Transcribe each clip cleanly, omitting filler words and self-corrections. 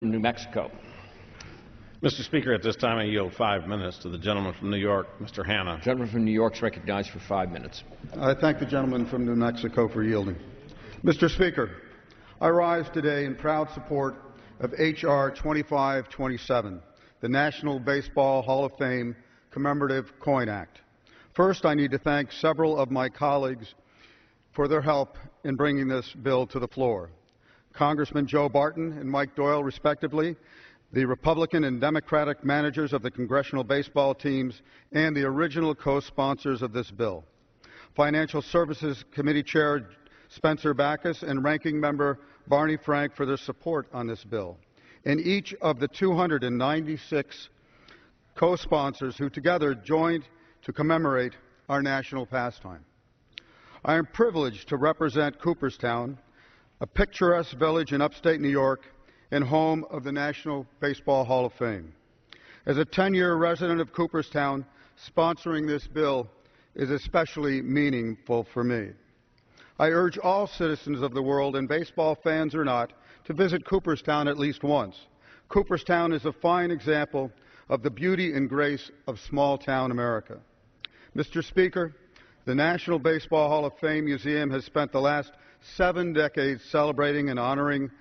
New Mexico. Mr. Speaker, at this time I yield 5 minutes to the gentleman from New York, Mr. Hanna. The gentleman from New York is recognized for 5 minutes. I thank the gentleman from New Mexico for yielding. Mr. Speaker, I rise today in proud support of H.R. 2527, the National Baseball Hall of Fame Commemorative Coin Act. First, I need to thank several of my colleagues for their help in bringing this bill to the floor. Congressman Joe Barton and Mike Doyle, respectively, the Republican and Democratic managers of the congressional baseball teams, and the original co-sponsors of this bill. Financial Services Committee Chair Spencer Backus and Ranking Member Barney Frank for their support on this bill, and each of the 296 co-sponsors who together joined to commemorate our national pastime. I am privileged to represent Cooperstown, a picturesque village in upstate New York and home of the National Baseball Hall of Fame. As a 10-year resident of Cooperstown, sponsoring this bill is especially meaningful for me. I urge all citizens of the world, and baseball fans or not, to visit Cooperstown at least once. Cooperstown is a fine example of the beauty and grace of small-town America. Mr. Speaker, the National Baseball Hall of Fame Museum has spent the last 7 decades celebrating and honoring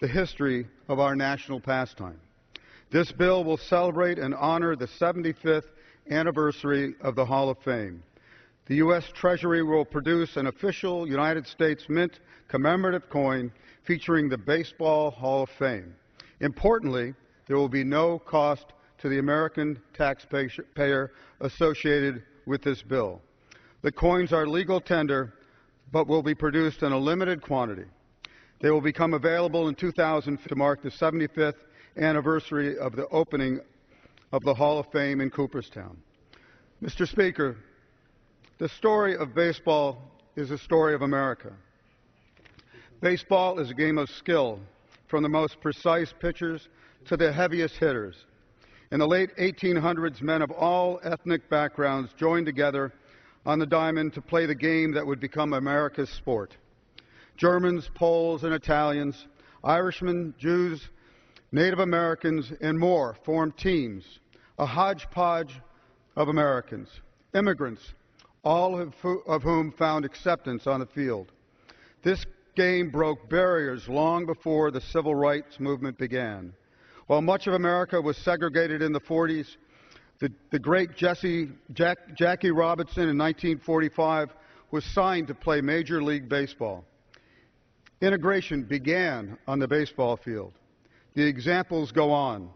the history of our national pastime. This bill will celebrate and honor the 75th anniversary of the Hall of Fame. The U.S. Treasury will produce an official United States Mint commemorative coin featuring the Baseball Hall of Fame. Importantly, there will be no cost to the American taxpayer associated with this bill. The coins are legal tender, but will be produced in a limited quantity. They will become available in 2000 to mark the 75th anniversary of the opening of the Hall of Fame in Cooperstown. Mr. Speaker, the story of baseball is a story of America. Baseball is a game of skill, from the most precise pitchers to the heaviest hitters. In the late 1800s, men of all ethnic backgrounds joined together on the diamond to play the game that would become America's sport. Germans, Poles, and Italians, Irishmen, Jews, Native Americans, and more formed teams, a hodgepodge of Americans, immigrants, all of whom found acceptance on the field. This game broke barriers long before the civil rights movement began. While much of America was segregated in the 40s, the great Jackie Robinson in 1945 was signed to play Major League Baseball. Integration began on the baseball field. The examples go on,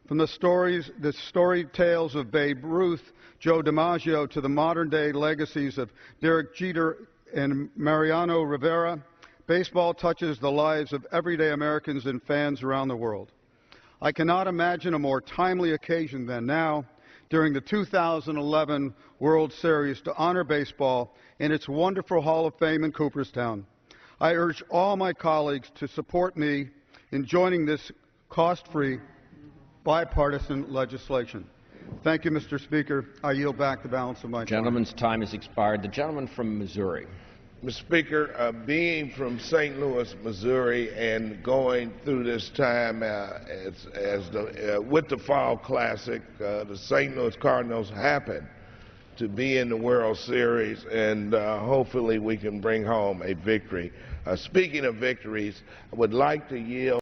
from the storied tales of Babe Ruth, Joe DiMaggio, to the modern-day legacies of Derek Jeter and Mariano Rivera. Baseball touches the lives of everyday Americans and fans around the world. I cannot imagine a more timely occasion than now, during the 2011 World Series, to honor baseball in its wonderful Hall of Fame in Cooperstown. I urge all my colleagues to support me in joining this cost-free, bipartisan legislation. Thank you, Mr. Speaker. I yield back the balance of my time. Gentleman's time has expired. The gentleman from Missouri. Mr. Speaker, being from St. Louis, Missouri, and going through this time with the Fall Classic, the St. Louis Cardinals happen to be in the World Series, and hopefully we can bring home a victory. Speaking of victories, I would like to yield